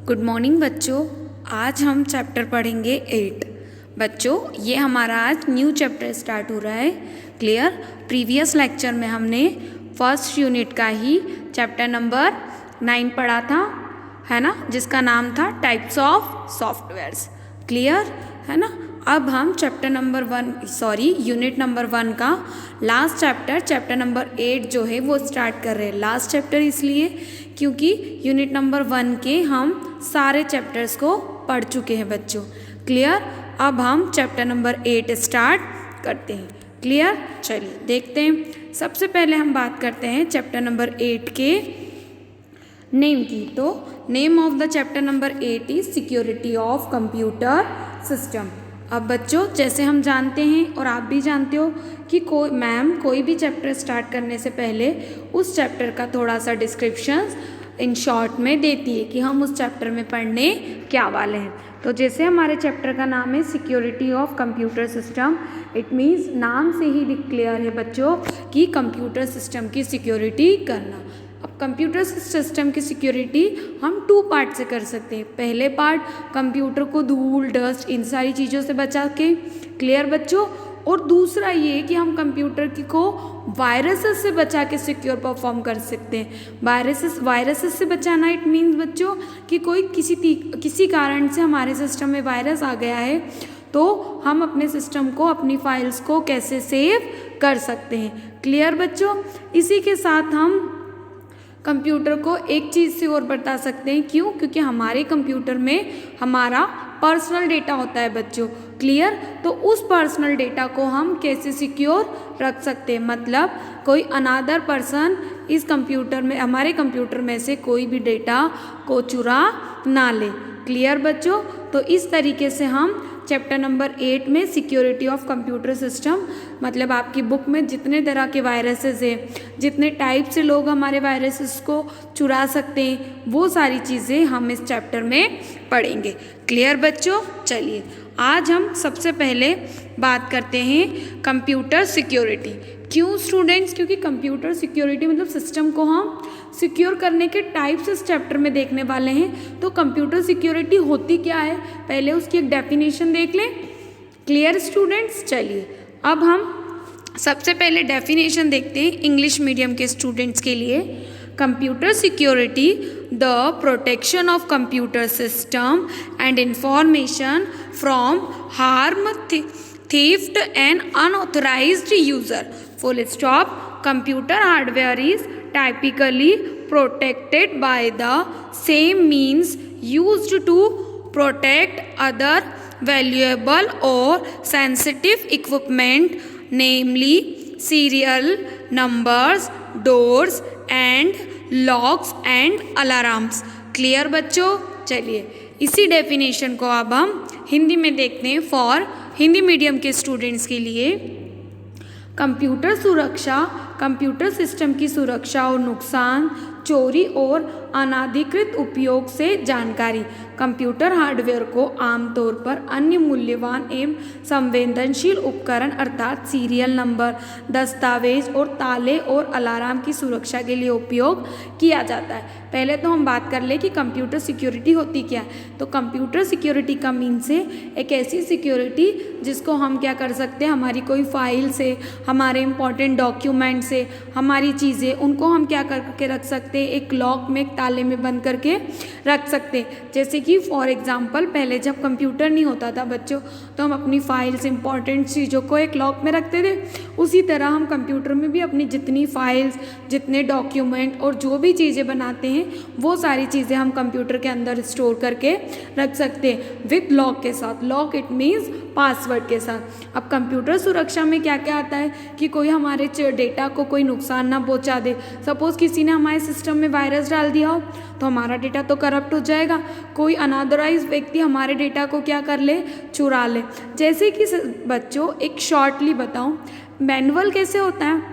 Good morning बच्चों। आज हम चैप्टर पढ़ेंगे 8। बच्चों ये हमारा आज न्यू चैप्टर स्टार्ट हो रहा है। क्लियर? प्रीवियस लेक्चर में हमने फर्स्ट यूनिट का ही चैप्टर नंबर 9 पढ़ा था, है ना, जिसका नाम था टाइप्स ऑफ सॉफ्टवेयर्स। क्लियर है ना? अब हम यूनिट नंबर 1 का लास्ट चैप्टर नंबर 8 जो है वो स्टार्ट कर रहे हैं। लास्ट चैप्टर इसलिए क्योंकि यूनिट नंबर 1 के हम सारे चैप्टर्स को पढ़ चुके हैं बच्चों। क्लियर? अब हम चैप्टर नंबर 8 स्टार्ट करते हैं। क्लियर? चलिए देखते हैं। सबसे पहले हम बात करते हैं चैप्टर नंबर 8 के नेम की। तो name of the chapter number 8 is security of computer system. अब बच्चों जैसे हम जानते हैं और आप भी जानते हो कि कोई भी चैप्टर स्टार्ट करने से पहले उस चैप्टर का थोड़ा सा डिस्क्रिप्शन इन शॉर्ट में देती है कि हम उस चैप्टर में पढ़ने क्या वाले हैं। तो जैसे हमारे चैप्टर का नाम है security of computer system, it means नाम से ही डिक्लेयर है बच्चों कि कंप्यूटर सिस्टम की सिक्योरिटी करना। अब कंप्यूटर सिस्टम की सिक्योरिटी हम 2 पार्ट से कर सकते हैं। पहले पार्ट कंप्यूटर को धूल, डस्ट, इन सारी चीज़ों से बचा के। क्लियर बच्चों? और दूसरा ये कि हम कंप्यूटर को वायरसेस से बचा के सिक्योर परफॉर्म कर सकते हैं। वायरसेस से बचाना इट मीन्स बच्चों कि कोई किसी कारण से हमारे सिस्टम में वायरस आ गया है तो हम अपने सिस्टम को, अपनी फाइल्स को कैसे सेव कर सकते हैं। क्लियर बच्चों? इसी के साथ हम कंप्यूटर को एक चीज़ से और बता सकते हैं। क्यों? क्योंकि हमारे कंप्यूटर में हमारा पर्सनल डेटा होता है बच्चों। क्लियर? तो उस पर्सनल डेटा को हम कैसे सिक्योर रख सकते हैं, मतलब कोई अनादर पर्सन इस कंप्यूटर में, हमारे कंप्यूटर में से कोई भी डेटा को चुरा ना ले। क्लियर बच्चों? तो इस तरीके से हम चैप्टर नंबर 8 में सिक्योरिटी ऑफ कंप्यूटर सिस्टम, मतलब आपकी बुक में जितने तरह के वायरसेस हैं, जितने टाइप से लोग हमारे वायरसेस को चुरा सकते हैं, वो सारी चीज़ें हम इस चैप्टर में पढ़ेंगे। क्लियर बच्चों? चलिए आज हम सबसे पहले बात करते हैं कंप्यूटर सिक्योरिटी। क्यों स्टूडेंट्स? क्योंकि कंप्यूटर सिक्योरिटी मतलब सिस्टम को हम सिक्योर करने के टाइप्स इस चैप्टर में देखने वाले हैं। तो कंप्यूटर सिक्योरिटी होती क्या है, पहले उसकी एक डेफिनेशन देख लें। Clear students? चलिए अब हम सबसे पहले डेफिनेशन देखते हैं इंग्लिश मीडियम के स्टूडेंट्स के लिए। Computer security the protection of computer system and information from harm, theft and unauthorized user. Full stop. Computer hardware is typically protected by the same means used to protect other valuable or sensitive equipment, namely serial numbers, doors and locks and alarms. Clear बच्चों? चलिए इसी definition को अब हम हिंदी में देखते हैं for Hindi medium के स्टूडेंट्स के लिए। कंप्यूटर सुरक्षा, कंप्यूटर सिस्टम की सुरक्षा और नुकसान, चोरी और अनाधिकृत उपयोग से जानकारी। कंप्यूटर हार्डवेयर को आमतौर पर अन्य मूल्यवान एवं संवेदनशील उपकरण अर्थात सीरियल नंबर, दस्तावेज और ताले और अलार्म की सुरक्षा के लिए उपयोग किया जाता है। पहले तो हम बात कर ले कि कंप्यूटर सिक्योरिटी होती क्या है। तो कंप्यूटर सिक्योरिटी का मीन्स है एक ऐसी सिक्योरिटी जिसको हम क्या कर सकते हैं, हमारी कोई फाइल से, हमारे इंपॉर्टेंट डॉक्यूमेंट से, हमारी चीज़ें, उनको हम क्या करके रख सकते हैं, एक लॉक में, एक ताले में बंद करके रख सकते हैं। जैसे कि फॉर एग्जांपल पहले जब कंप्यूटर नहीं होता था बच्चों तो हम अपनी फाइल्स, इंपॉर्टेंट चीज़ों को एक लॉक में रखते थे। उसी तरह हम कंप्यूटर में भी अपनी जितनी फाइल्स, जितने डॉक्यूमेंट और जो भी चीज़ें बनाते हैं वो सारी चीज़ें हम कंप्यूटर के अंदर स्टोर करके रख सकते हैं विद लॉक के साथ। लॉक इट मीन्स पासवर्ड के साथ। अब कंप्यूटर सुरक्षा में क्या क्या आता है कि कोई हमारे डेटा को कोई नुकसान ना पहुंचा दे। सपोज किसी ने हमारे सिस्टम में वायरस डाल दिया हो तो हमारा डेटा तो करप्ट हो जाएगा। कोई अनऑथराइज्ड व्यक्ति हमारे डेटा को क्या कर ले, चुरा ले। जैसे कि बच्चों एक शॉर्टली बताऊं, मैनुअल कैसे होता है,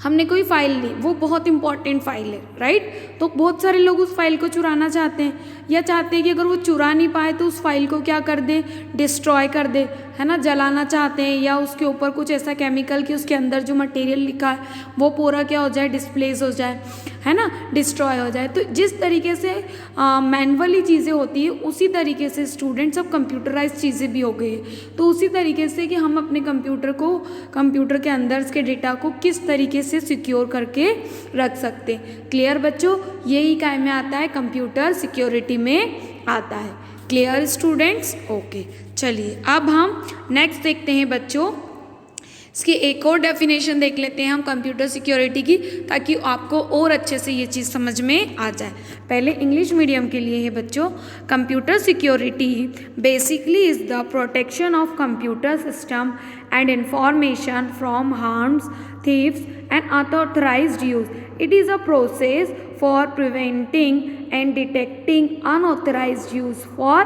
हमने कोई फाइल ली, वो बहुत इंपॉर्टेंट फाइल है, राइट? तो बहुत सारे लोग उस फाइल को चुराना चाहते हैं या चाहते हैं कि अगर वो चुरा नहीं पाए तो उस फाइल को क्या कर दे, डिस्ट्रॉय कर दे, है ना, जलाना चाहते हैं या उसके ऊपर कुछ ऐसा केमिकल कि उसके अंदर जो मटेरियल लिखा है वो पूरा क्या हो जाए, डिस्प्लेस हो जाए, है ना, डिस्ट्रॉय हो जाए। तो जिस तरीके से मैनुअली चीज़ें होती है उसी तरीके से स्टूडेंट्स अब कंप्यूटराइज चीज़ें भी हो गई है। तो उसी तरीके से कि हम अपने कंप्यूटर के अंदर के डेटा को किस तरीके से सिक्योर करके रख सकते हैं। क्लियर बच्चों, यही काय में आता है, कंप्यूटर सिक्योरिटी में आता है। Clear students? ओके, चलिए अब हम नेक्स्ट देखते हैं बच्चों, इसकी एक और डेफिनेशन देख लेते हैं हम कंप्यूटर सिक्योरिटी की, ताकि आपको और अच्छे से ये चीज़ समझ में आ जाए। पहले इंग्लिश मीडियम के लिए है बच्चों, computer security basically is the protection of computer system and information from harms, thieves and unauthorized use. It is a process for preventing and detecting unauthorized use for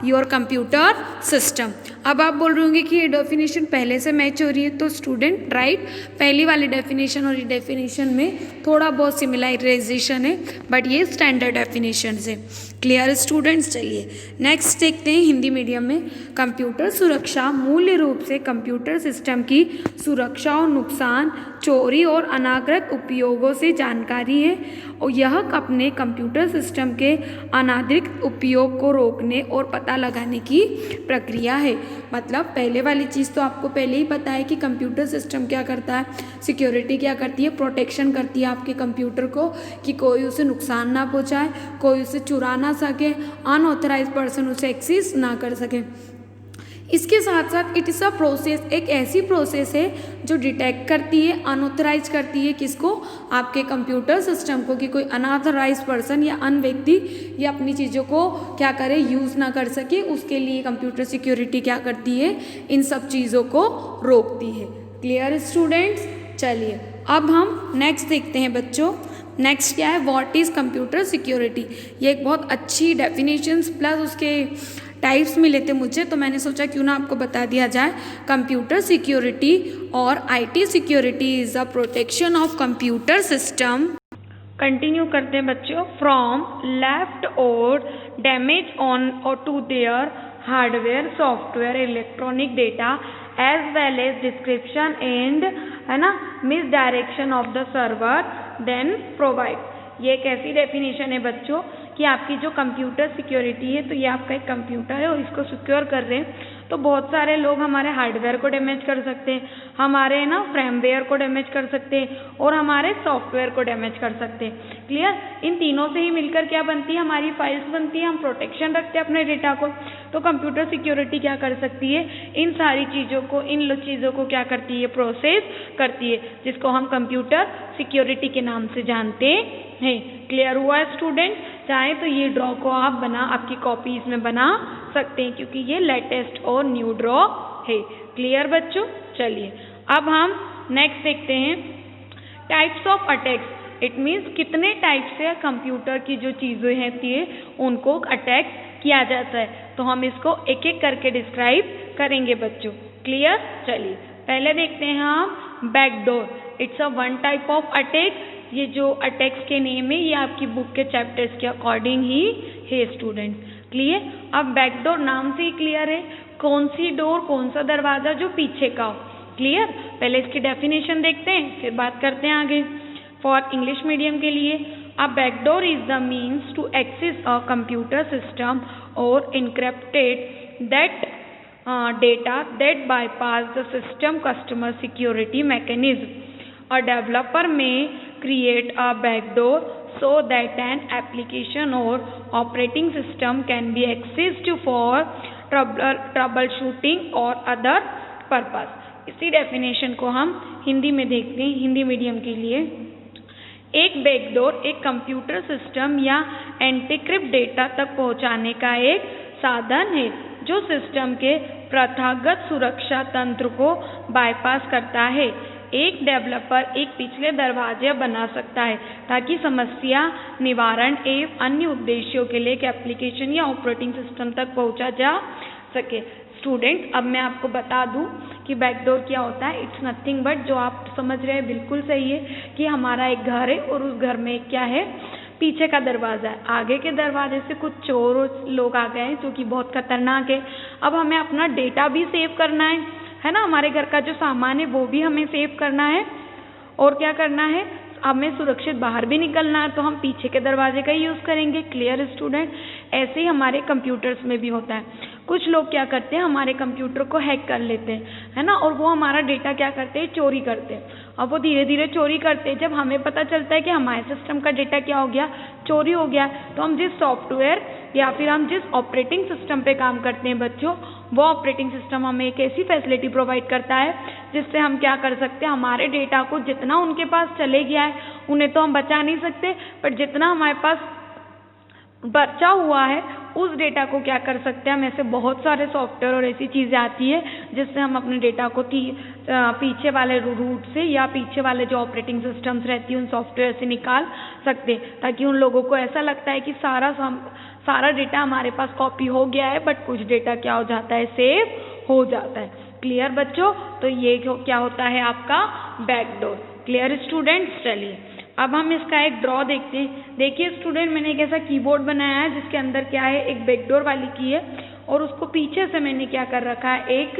your computer system। अब आप बोल रहे होंगे कि ये definition पहले से match हो रही है, तो स्टूडेंट राइट, पहली वाली डेफिनेशन और ये डेफिनेशन में थोड़ा बहुत सिमिलराइजेशन है, बट ये स्टैंडर्ड डेफिनेशन है। Clear students? चलिए नेक्स्ट देखते हैं हिंदी मीडियम में। कंप्यूटर सुरक्षा मूल रूप से कंप्यूटर सिस्टम की सुरक्षा और नुकसान, चोरी और अनागृत उपयोगों से जानकारी है, और यह अपने कंप्यूटर सिस्टम के अनाधिकृत उपयोग को रोकने और पता लगाने की प्रक्रिया है। मतलब पहले वाली चीज़ तो आपको पहले ही पता है कि कंप्यूटर सिस्टम क्या करता है, सिक्योरिटी क्या करती है, प्रोटेक्शन करती है आपके कंप्यूटर को, कि कोई उसे नुकसान ना पहुंचाए, कोई उसे चुरा ना सके, अनऑथराइज्ड पर्सन उसे एक्सेस ना कर सके। इसके साथ साथ इट इज़ अ प्रोसेस, एक ऐसी प्रोसेस है जो डिटेक्ट करती है, अनऑथराइज करती है किसको, आपके कंप्यूटर सिस्टम को, कि कोई अनऑथराइज पर्सन या अन व्यक्ति ये अपनी चीज़ों को क्या करे, यूज़ ना कर सके। उसके लिए कंप्यूटर सिक्योरिटी क्या करती है, इन सब चीज़ों को रोकती है। Clear students? चलिए अब हम नेक्स्ट देखते हैं बच्चों। नेक्स्ट क्या है, व्हाट इज़ कंप्यूटर सिक्योरिटी। ये एक बहुत अच्छी डेफिनेशंस प्लस उसके टाइप्स मिले थे मुझे, तो मैंने सोचा क्यों ना आपको बता दिया जाए। कंप्यूटर सिक्योरिटी और IT security is a protection of computer system. Continue करते हैं बच्चों, फ्रॉम लेफ्ट और डैमेज ऑन और to their hardware, software, electronic data as well as description and, है ना, misdirection of the server then provide. ये एक ऐसी डेफिनेशन है बच्चों कि आपकी जो कंप्यूटर सिक्योरिटी है, तो ये आपका एक कंप्यूटर है और इसको सिक्योर कर रहे हैं, तो बहुत सारे लोग हमारे हार्डवेयर को डैमेज कर सकते हैं, हमारे ना फ्रेमवेयर को डैमेज कर सकते हैं और हमारे सॉफ्टवेयर को डैमेज कर सकते हैं। क्लियर? इन तीनों से ही मिलकर क्या बनती है, हमारी फाइल्स बनती है, हम प्रोटेक्शन रखते हैं अपने डेटा को। तो कंप्यूटर सिक्योरिटी क्या कर सकती है, इन सारी चीज़ों को, इन चीज़ों को क्या करती है, प्रोसेस करती है, जिसको हम कंप्यूटर सिक्योरिटी के नाम से जानते हैं। क्लियर हुआ स्टूडेंट? चाहे तो ये ड्रॉ को आप आपकी कॉपीज में बना सकते हैं, क्योंकि ये लेटेस्ट और न्यू ड्रॉ है। क्लियर बच्चों? चलिए अब हम नेक्स्ट देखते हैं, types of attacks. It means कितने टाइप से कंप्यूटर की जो चीज़ें होती है उनको अटैक किया जाता है, तो हम इसको एक एक करके डिस्क्राइब करेंगे बच्चों। क्लियर? चलिए पहले देखते हैं हम backdoor. It's a one type of attack. ये जो अटैक्स के नेम है ये आपकी बुक के चैप्टर्स के अकॉर्डिंग ही है स्टूडेंट। क्लियर? अब बैकडोर नाम से ही क्लियर है, कौन सी डोर, कौन सा दरवाज़ा जो पीछे का हो। क्लियर? पहले इसकी डेफिनेशन देखते हैं, फिर बात करते हैं आगे। फॉर इंग्लिश मीडियम के लिए, a backdoor is the means to access a computer system और encrypted that data that bypass the system customer security mechanism. A developer may create a backdoor so that an application or operating system can be accessed for troubleshooting or other purpose. इसी definition को हम हिंदी में देखते हैं, Hindi medium के लिए। एक backdoor एक कंप्यूटर सिस्टम या एंटीक्रिप्ट डेटा तक पहुंचाने का एक साधन है जो सिस्टम के प्रथागत सुरक्षा तंत्र को बाईपास करता है। एक डेवलपर एक पिछले दरवाजे बना सकता है ताकि समस्या निवारण एवं अन्य उद्देश्यों के लिए एक एप्लीकेशन या ऑपरेटिंग सिस्टम तक पहुंचा जा सके। स्टूडेंट, अब मैं आपको बता दूं कि बैकडोर क्या होता है। इट्स नथिंग बट, जो आप समझ रहे हैं बिल्कुल सही है, कि हमारा एक घर है और उस घर में क्या है, पीछे का दरवाज़ा है। आगे के दरवाजे से कुछ चोर लोग आ गए हैं जो कि बहुत खतरनाक है। अब हमें अपना डेटा भी सेव करना है ना, हमारे घर का जो सामान है वो भी हमें सेव करना है, और क्या करना है, हमें सुरक्षित बाहर भी निकलना है, तो हम पीछे के दरवाजे का ही यूज़ करेंगे। Clear student? ऐसे ही हमारे कंप्यूटर्स में भी होता है। कुछ लोग क्या करते हैं, हमारे कंप्यूटर को हैक कर लेते हैं, है ना, और वो हमारा डेटा क्या करते हैं, चोरी करते हैं। अब वो धीरे धीरे चोरी करते हैं। जब हमें पता चलता है कि हमारे सिस्टम का डेटा क्या हो गया, चोरी हो गया, तो हम जिस सॉफ्टवेयर या फिर हम जिस ऑपरेटिंग सिस्टम पे काम करते हैं बच्चों, वो ऑपरेटिंग सिस्टम हमें एक ऐसी फैसिलिटी प्रोवाइड करता है जिससे हम क्या कर सकते हैं, हमारे डेटा को जितना उनके पास चले गया है उन्हें तो हम बचा नहीं सकते, पर जितना हमारे पास बचा हुआ है उस डेटा को क्या कर सकते हैं हम, ऐसे बहुत सारे सॉफ्टवेयर और ऐसी चीज़ें आती है जिससे हम अपने डेटा को पीछे वाले रूट से या पीछे वाले जो ऑपरेटिंग सिस्टम्स रहती है उन सॉफ्टवेयर से निकाल सकते हैं, ताकि उन लोगों को ऐसा लगता है कि सारा डेटा हमारे पास कॉपी हो गया है, बट कुछ डेटा क्या हो जाता है, सेव हो जाता है। क्लियर बच्चों? तो ये क्या होता है आपका बैकडोर। Clear students? चलिए अब हम इसका एक ड्रॉ देखते हैं। देखिए स्टूडेंट, मैंने एक ऐसा कीबोर्ड बनाया है जिसके अंदर क्या है, एक बैकडोर वाली की है, और उसको पीछे से मैंने क्या कर रखा है, एक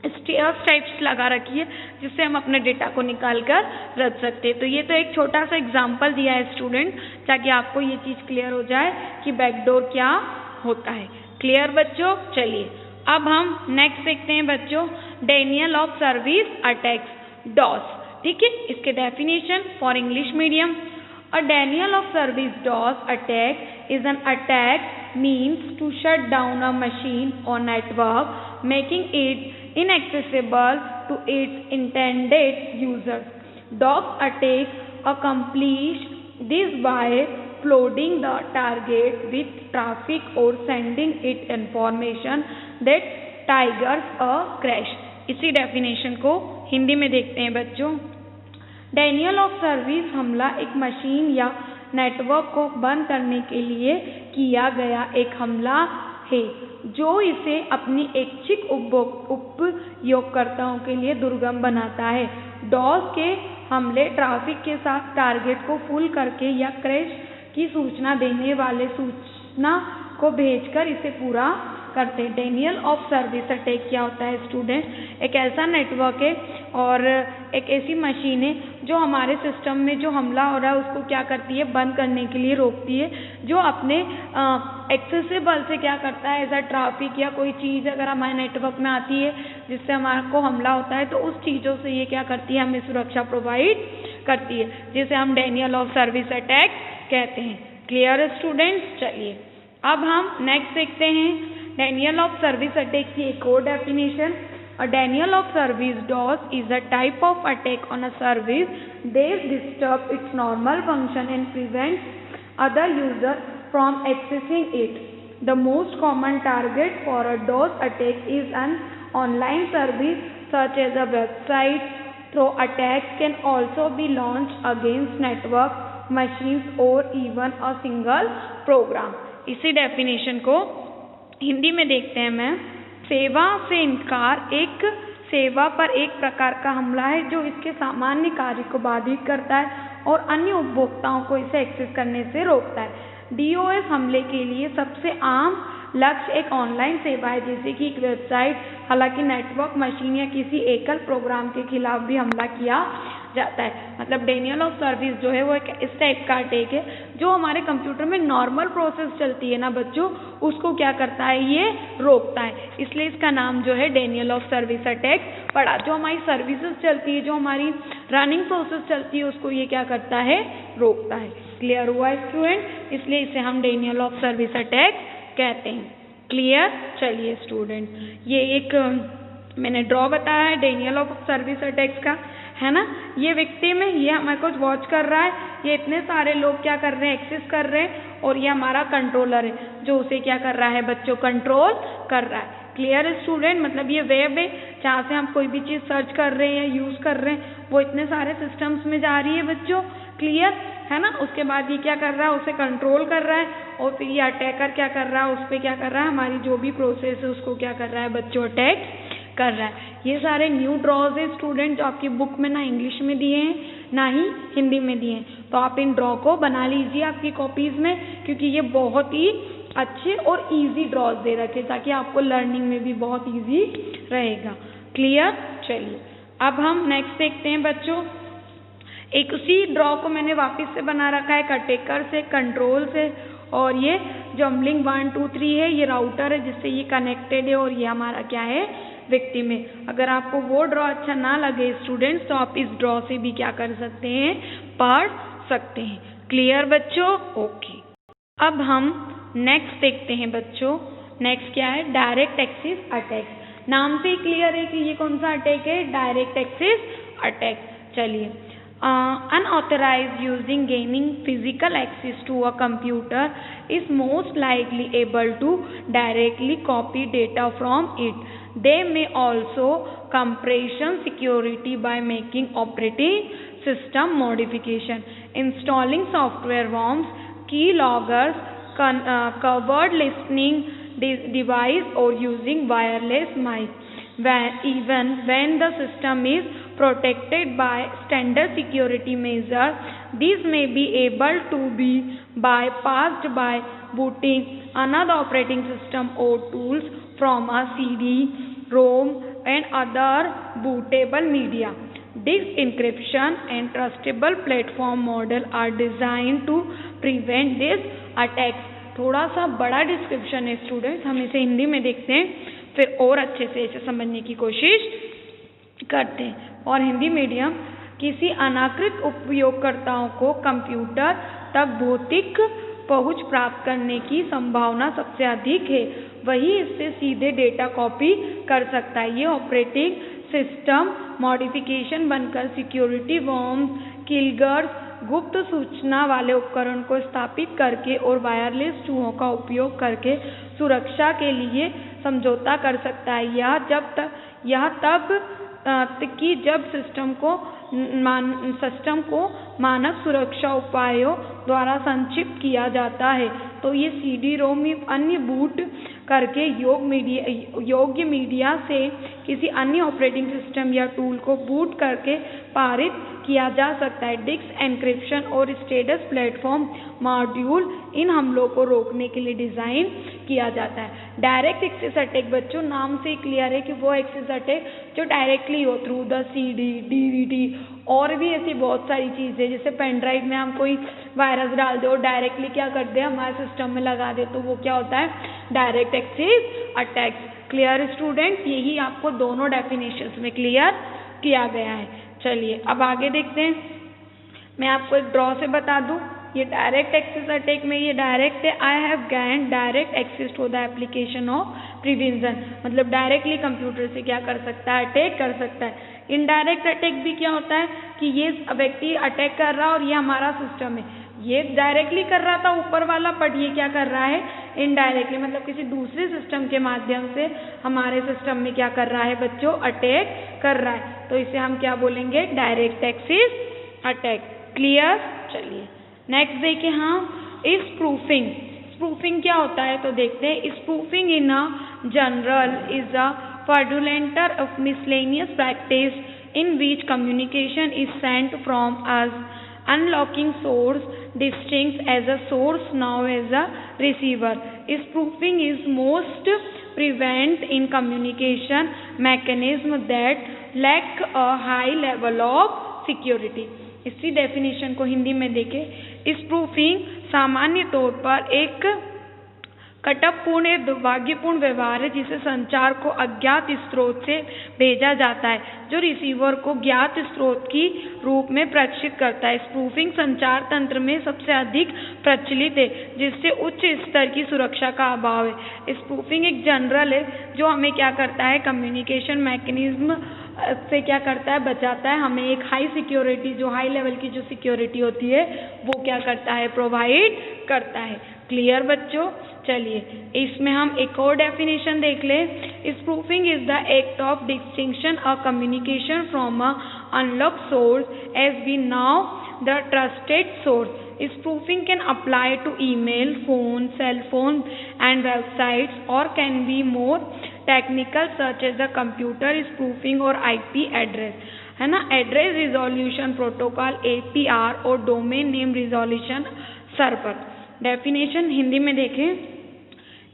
स्टेयर्स टाइप्स लगा रखी है जिससे हम अपने डेटा को निकाल कर रख सकते हैं। तो ये तो एक छोटा सा एग्जाम्पल दिया है स्टूडेंट, ताकि आपको ये चीज़ क्लियर हो जाए कि बैकडोर क्या होता है। क्लियर बच्चों? चलिए अब हम नेक्स्ट देखते हैं बच्चों, denial of service attacks, DoS. ठीक है, इसके definition for English medium. A denial of service DoS attack is an attack means to shut down a machine और network making it inaccessible to its intended users. DOS attack accomplish this by flooding the target with traffic or sending it information that triggers a crash. इसी definition को हिंदी में देखते हैं बच्चों। Denial of service हमला एक machine या network को बंद करने के लिए किया गया एक हमला है जो इसे अपनी ऐच्छिक उपयोगकर्ताओं के लिए दुर्गम बनाता है। डॉस के हमले ट्रैफिक के साथ टारगेट को फुल करके या क्रैश की सूचना देने वाले सूचना को भेजकर इसे पूरा करते हैं। डेनियल ऑफ सर्विस अटैक क्या होता है स्टूडेंट? एक ऐसा नेटवर्क है और एक ऐसी मशीन है जो हमारे सिस्टम में जो हमला हो रहा है उसको क्या करती है, बंद करने के लिए रोकती है, जो अपने एक्सेसिबल से क्या करता है, ऐसा ट्रैफिक या कोई चीज़ अगर हमारे नेटवर्क में आती है जिससे हमारे को हमला होता है तो उस चीज़ों से ये क्या करती है, हमें सुरक्षा प्रोवाइड करती है, जिसे हम डेनियल ऑफ सर्विस अटैक कहते हैं। Clear students? चलिए अब हम नेक्स्ट देखते हैं डेनियल ऑफ सर्विस अटैक की एक और definition. A denial of service DOS is a type of attack on a service that disturbs its normal function and prevents other users from accessing it. The most common target for a DOS attack is an online service such as a website. Though attacks can also be launched against network machines or even a single program. इसी definition को हिंदी में देखते हैं। मैं सेवा से इनकार एक सेवा पर एक प्रकार का हमला है जो इसके सामान्य कार्य को बाधित करता है और अन्य उपभोक्ताओं को इसे एक्सेस करने से रोकता है। डीओएस हमले के लिए सबसे आम लक्ष्य एक ऑनलाइन सेवा है जैसे कि एक वेबसाइट। हालांकि नेटवर्क मशीन या किसी एकल प्रोग्राम के खिलाफ भी हमला किया जाता है। मतलब डेनियल ऑफ सर्विस जो है वो एक इस टाइप का अटैक है जो हमारे कंप्यूटर में नॉर्मल प्रोसेस चलती है ना बच्चों, उसको क्या करता है, ये रोकता है। इसलिए इसका नाम जो है डेनियल ऑफ सर्विस अटैक पड़ा। जो हमारी सर्विसेज चलती है, जो हमारी रनिंग प्रोसेस चलती है, उसको ये क्या करता है, रोकता है। क्लियर हुआ स्टूडेंट? इसलिए इसे हम डेनियल ऑफ सर्विस अटैक कहते हैं। क्लियर? चलिए स्टूडेंट, ये एक मैंने ड्रॉ बताया है डेनियल ऑफ सर्विस अटैक्स का, है ना। ये विक्टिम है, ये हमारे को वॉच कर रहा है, ये इतने सारे लोग क्या कर रहे हैं, एक्सेस कर रहे हैं, और ये हमारा कंट्रोलर है जो उसे क्या कर रहा है बच्चों, कंट्रोल कर रहा है। Clear student? मतलब ये वेब है जहाँ से हम कोई भी चीज़ सर्च कर रहे हैं या यूज़ कर रहे हैं, वो इतने सारे सिस्टम्स में जा रही है बच्चों। क्लियर है ना। उसके बाद ये क्या कर रहा है, उसे कंट्रोल कर रहा है, और फिर ये अटैकर क्या कर रहा है, उस पर क्या कर रहा है, हमारी जो भी प्रोसेस है उसको क्या कर रहा है बच्चों, अटैक कर रहा है। ये सारे न्यू ड्रॉज है स्टूडेंट जो आपकी बुक में ना इंग्लिश में दिए हैं, ना ही हिंदी में दिए हैं। तो आप इन ड्रॉ को बना लीजिए आपकी कॉपीज़ में, क्योंकि ये बहुत ही अच्छे और इजी ड्रॉज दे रखे ताकि आपको लर्निंग में भी बहुत इजी रहेगा। क्लियर? चलिए अब हम नेक्स्ट देखते हैं बच्चों। एक उसी ड्रॉ को मैंने वापस से बना रखा है कटेकर से, कंट्रोल से, और ये जम्बलिंग 1 2 3 है, ये राउटर है जिससे ये कनेक्टेड है, और ये हमारा क्या है, विक्टिम है। अगर आपको वो ड्रॉ अच्छा ना लगे स्टूडेंट्स तो आप इस ड्रॉ से भी क्या कर सकते हैं, पढ़ सकते हैं। क्लियर बच्चों? ओके। अब हम नेक्स्ट देखते हैं बच्चों। नेक्स्ट क्या है, डायरेक्ट एक्सिस अटैक। नाम से ही क्लियर है कि ये कौन सा अटैक है, डायरेक्ट एक्सिस अटैक। चलिए, unauthorized using gaining physical access to a computer is most likely able to directly copy data from it. They may also compression security by making operating system modification, installing software worms, keyloggers, covered listening device, or using wireless mic. Even when the system is protected by standard security measures, these may be able to be bypassed by booting another operating system or tools from a CD, ROM, and other bootable media. Disk encryption and trustable platform model are designed to prevent these attacks. थोड़ा सा बड़ा description है students, हम इसे हिंदी में देखते हैं फिर और अच्छे से इसे समझने की कोशिश करते हैं। और हिंदी मीडियम किसी अनाकृत उपयोगकर्ताओं को कंप्यूटर तक भौतिक पहुंच प्राप्त करने की संभावना सबसे अधिक है, वही इससे सीधे डेटा कॉपी कर सकता है। ये ऑपरेटिंग सिस्टम मॉडिफिकेशन बनकर सिक्योरिटी वर्म्स, किलगर्स, गुप्त सूचना वाले उपकरण को स्थापित करके और वायरलेस चूहों का उपयोग करके सुरक्षा के लिए समझौता कर सकता है। यह तब कि जब सिस्टम को मानक सुरक्षा उपायों द्वारा संक्षिप्त किया जाता है। तो ये CD ROM अन्य बूट करके योग्य मीडिया से किसी अन्य ऑपरेटिंग सिस्टम या टूल को बूट करके पारित किया जा सकता है। डिस्क एन्क्रिप्शन और स्टेटस प्लेटफॉर्म मॉड्यूल इन हमलों को रोकने के लिए डिज़ाइन किया जाता है। डायरेक्ट एक्सेस अटैक बच्चों नाम से क्लियर है कि वो एक्सेस अटैक जो डायरेक्टली हो थ्रू द CD, DVD और भी ऐसी बहुत सारी चीज़ें, जैसे पेन ड्राइव में हम कोई वायरस डाल दे और डायरेक्टली क्या कर दे हमारे सिस्टम में लगा दे, तो वो क्या होता है, direct access attacks. Clear students? यही आपको दोनों डेफिनेशंस में क्लियर किया गया है। चलिए अब आगे देखते हैं। मैं आपको एक ड्रॉ से बता दूं, ये डायरेक्ट एक्सेस अटैक में ये डायरेक्ट है, I have gain direct access to the application of prevention, मतलब डायरेक्टली कंप्यूटर से क्या कर सकता है, अटैक कर सकता है। इनडायरेक्ट अटैक भी क्या होता है कि ये व्यक्ति अटैक कर रहा है और ये हमारा सिस्टम है, ये डायरेक्टली कर रहा था ऊपर वाला, बट ये क्या कर रहा है, इनडायरेक्टली, मतलब किसी दूसरे सिस्टम के माध्यम से हमारे सिस्टम में क्या कर रहा है बच्चों, अटैक कर रहा है। तो इसे हम क्या बोलेंगे, डायरेक्ट एक्सेस अटैक। क्लियर? चलिए नेक्स्ट देखिए, हाँ स्पूफिंग। स्पूफिंग क्या होता है तो देखते हैं। Spoofing in a general is a fraudulent or miscellaneous practice in which communication is sent from us unlocking source distinct as a source now as a receiver. Spoofing is most prevalent in communication mechanism that lack a high level of security. इसी definition को हिंदी में देखें। Spoofing सामान्य तौर पर एक कटपपूर्ण दुर्भाग्यपूर्ण व्यवहार है जिसे संचार को अज्ञात स्रोत से भेजा जाता है जो रिसीवर को ज्ञात स्रोत की रूप में प्रेषित करता है। स्पूफिंग संचार तंत्र में सबसे अधिक प्रचलित है जिससे उच्च स्तर की सुरक्षा का अभाव है। स्पूफिंग एक जनरल है जो हमें क्या करता है, कम्युनिकेशन मैकेनिज्म से क्या करता है, बचाता है, हमें एक हाई सिक्योरिटी, जो हाई लेवल की जो सिक्योरिटी होती है वो क्या करता है, प्रोवाइड करता है। क्लियर बच्चों? चलिए इसमें हम एक और डेफिनेशन देख लें। Spoofing is the act of distinction a communication from a unlock source as we now the trusted source. Spoofing can apply to email, phone, cell phone and websites or can be more technical such as the computer spoofing or IP address. है ना, address resolution protocol APR और domain name resolution server. Definition Hindi में देखें,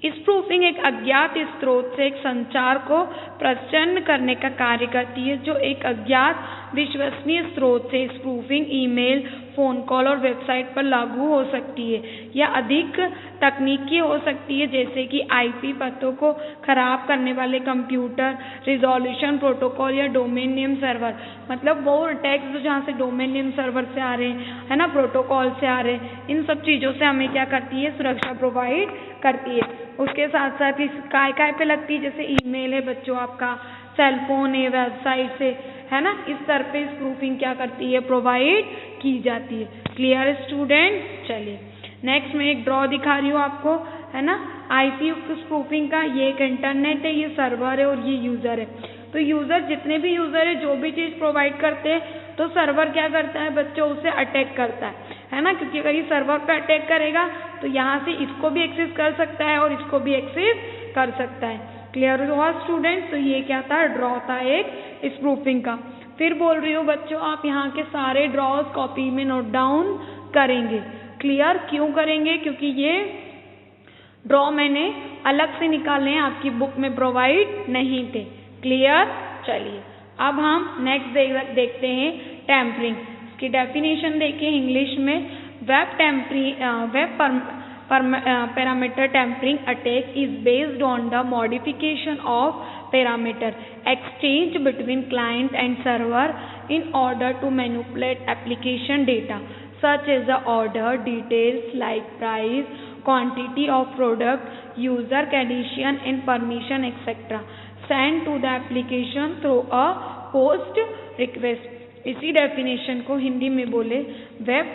spoofing एक अज्ञात स्रोत से एक संचार को प्रसन्न करने का कार्य करती है। जो एक अज्ञात विश्वसनीय स्रोत से स्पूफिंग ईमेल, फोन कॉल और वेबसाइट पर लागू हो सकती है या अधिक तकनीकी हो सकती है, जैसे कि IP पतों को खराब करने वाले कंप्यूटर रिजोल्यूशन प्रोटोकॉल या डोमेन नेम सर्वर। मतलब वो अटैक्स जहाँ से डोमेन नेम सर्वर से आ रहे हैं, है ना, प्रोटोकॉल से आ रहे हैं, इन सब चीज़ों से हमें क्या करती है, सुरक्षा प्रोवाइड करती है। उसके साथ साथ इस काय पे लगती है, जैसे ईमेल है बच्चों आपका, सेल फोन है, वेबसाइट से, है ना, इस तरह पे स्पूफिंग क्या करती है, प्रोवाइड की जाती है। Clear student? चलिए नेक्स्ट में एक ड्रॉ दिखा रही हूँ आपको, है ना, IP स्पूफिंग का। ये एक इंटरनेट है, ये सर्वर है और ये यूज़र है। तो यूज़र, जितने भी यूज़र है जो भी चीज़ प्रोवाइड करते हैं, तो सर्वर क्या करता है बच्चों, उसे अटैक करता है ना, क्योंकि अगर ये सर्वर पे अटैक करेगा तो यहाँ से इसको भी एक्सेस कर सकता है और इसको भी एक्सेस कर सकता है। क्लियर हुआ स्टूडेंट? तो ये क्या था, ड्रॉ था एक स्पूफिंग का। फिर बोल रही हूँ बच्चों, आप यहाँ के सारे ड्रॉज कॉपी में नोट डाउन करेंगे। क्लियर? क्यों करेंगे? क्योंकि ये ड्रॉ मैंने अलग से निकाले हैं, आपकी बुक में प्रोवाइड नहीं थे। क्लियर? चलिए अब हम नेक्स्ट देखते हैं टेम्परिंग। इसकी डेफिनेशन देखिए इंग्लिश में, web parameter tampering attack is based on the modification of parameter exchange between client and server in order to manipulate application data such as the order details like price, quantity of product, user condition and permission etc. sent to the application through a post request। इसी definition को हिंदी में बोले, web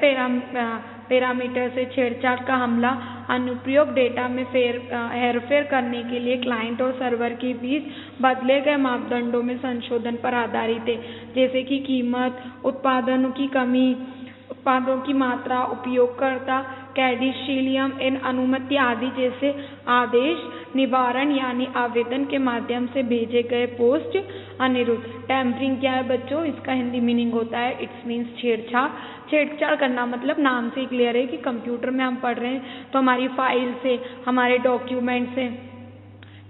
parameter से छेड़छाड़ का हमला अनुप्रयोग data में हेरफेर करने के लिए क्लाइंट और सर्वर के बीच बदले गए मापदंडों में संशोधन पर आधारित है, जैसे कि कीमत, उत्पादनों की कमी, उत्पादों की मात्रा, उपयोगकर्ता कैडिशिलियम इन अनुमति आदि जैसे आदेश निवारण यानी आवेदन के माध्यम से भेजे गए पोस्ट अनुरोध। टेम्परिंग क्या है बच्चों? इसका हिंदी मीनिंग होता है, इट्स मीन्स छेड़छाड़। छेड़छाड़ करना मतलब नाम से ही क्लियर है कि कंप्यूटर में हम पढ़ रहे हैं तो हमारी फाइल से, हमारे डॉक्यूमेंट से,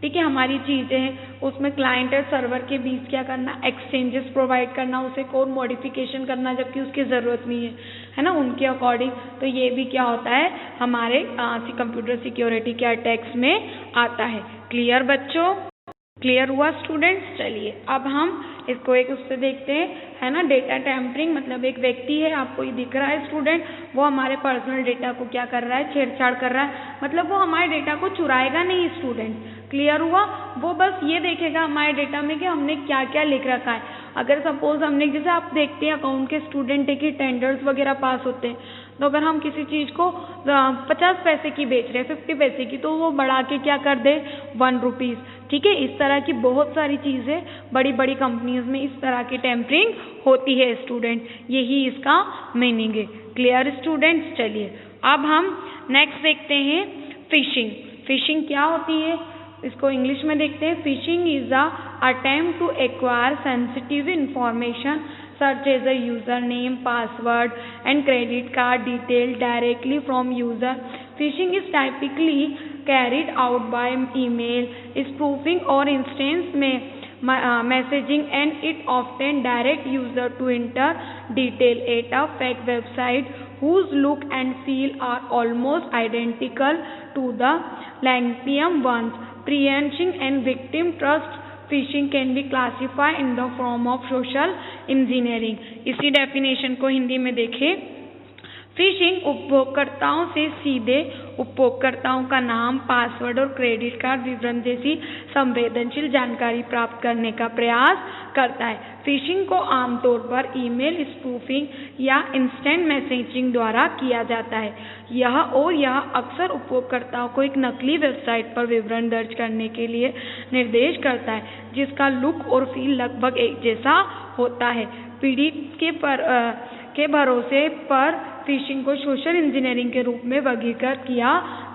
ठीक है, हमारी चीज़ें हैं, उसमें क्लाइंट और सर्वर के बीच क्या करना, एक्सचेंजेस प्रोवाइड करना, उसे कोड मॉडिफिकेशन करना जबकि उसकी ज़रूरत नहीं है ना, उनके अकॉर्डिंग। तो ये भी क्या होता है, हमारे कंप्यूटर सिक्योरिटी के अटैक्स में आता है। क्लियर बच्चों? क्लियर हुआ स्टूडेंट्स? चलिए अब हम इसको एक उससे देखते हैं, है ना, डेटा टेम्परिंग मतलब एक व्यक्ति है, आपको ये दिख रहा है स्टूडेंट, वो हमारे पर्सनल डेटा को क्या कर रहा है, छेड़छाड़ कर रहा है। मतलब वो हमारे डेटा को चुराएगा नहीं स्टूडेंट। क्लियर हुआ? वो बस ये देखेगा हमारे डेटा में कि हमने क्या क्या लिख रखा है। अगर सपोज हमने, जैसे आप देखते हैं अकाउंट के स्टूडेंट है कि टेंडर्स वगैरह पास होते हैं, तो अगर हम किसी चीज़ को 50 पैसे की बेच रहे हैं, 50 पैसे की, तो वो बढ़ा के क्या कर दे, 1 रुपीज़। ठीक है, इस तरह की बहुत सारी चीज़ें बड़ी बड़ी कंपनीज में इस तरह की टेम्परिंग होती है स्टूडेंट, यही इसका मीनिंग है। Clear students? चलिए अब हम नेक्स्ट देखते हैं फिशिंग। फिशिंग क्या होती है इसको इंग्लिश में देखते हैं। Phishing is a attempt to acquire sensitive information such as a username, password and credit card detail directly from user. Phishing is typically carried out by email, spoofing or instant messaging, and it often direct user to enter detail at a fake website whose look and feel are almost identical to the Langpian ones. Prevention and victim trust fishing can be classify in the form of social engineering. इसी definition को हिंदी में देखें, fishing उपभोक्ताओं से सीधे उपभोक्ताओं का नाम, पासवर्ड और क्रेडिट कार्ड विवरण जैसी संवेदनशील जानकारी प्राप्त करने का प्रयास करता है। फिशिंग को आमतौर पर ईमेल स्पूफिंग या इंस्टेंट मैसेजिंग द्वारा किया जाता है। यह अक्सर उपयोगकर्ताओं को एक नकली वेबसाइट पर विवरण दर्ज करने के लिए निर्देश करता है, जिसका लुक और फील लगभग एक जैसा होता है। पीड़ित के भरोसे पर फिशिंग को सोशल इंजीनियरिंग के रूप में वर्गीकृत किया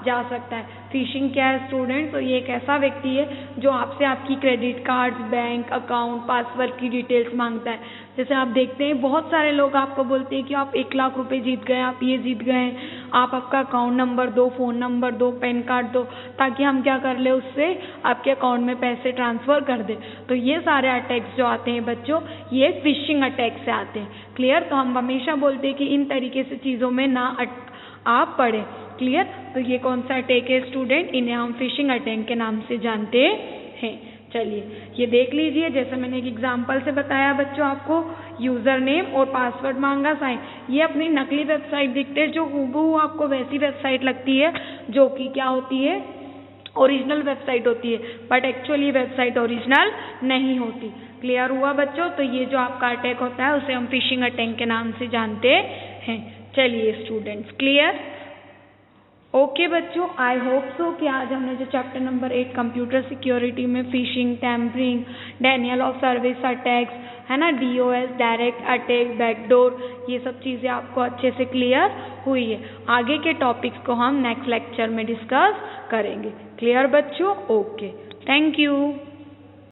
जा सकता है। फिशिंग क्या है स्टूडेंट? तो ये एक ऐसा व्यक्ति है जो आपसे आपकी credit card, bank account, password की डिटेल्स मांगता है। जैसे आप देखते हैं बहुत सारे लोग आपको बोलते हैं कि आप 1 लाख रुपए जीत गए, आप ये जीत गए, आप आपका अकाउंट नंबर दो, फ़ोन नंबर दो, पैन कार्ड दो, ताकि हम क्या कर ले, उससे आपके अकाउंट में पैसे ट्रांसफ़र कर दें। तो ये सारे अटैक्स जो आते हैं बच्चों, ये फिशिंग अटैक से आते हैं। क्लियर? तो हम हमेशा बोलते हैं कि इन तरीके से चीज़ों में ना आप पढ़ें। क्लियर? तो ये कौन सा अटैक है स्टूडेंट? इन्हें हम फिशिंग अटैक के नाम से जानते हैं। चलिए ये देख लीजिए, जैसे मैंने एक एग्जाम्पल से बताया बच्चों आपको, यूज़र नेम और पासवर्ड मांगा साइन। ये अपनी नकली वेबसाइट दिखते हैं जो हूबहू आपको वैसी वेबसाइट लगती है जो कि क्या होती है, ओरिजिनल वेबसाइट होती है, बट एक्चुअली वेबसाइट ओरिजिनल नहीं होती। क्लियर हुआ बच्चों? तो ये जो आपका अटैक होता है उसे हम फिशिंग अटैक के नाम से जानते हैं। चलिए स्टूडेंट्स, क्लियर? ओके बच्चों, आई होप सो कि आज हमने जो चैप्टर नंबर 8 कंप्यूटर सिक्योरिटी में fishing, tampering, Daniel of service attacks, है ना, DOS, डायरेक्ट अटैक, बैकडोर, ये सब चीज़ें आपको अच्छे से क्लियर हुई है। आगे के टॉपिक्स को हम नेक्स्ट लेक्चर में डिस्कस करेंगे। क्लियर बच्चों? Okay, thank you.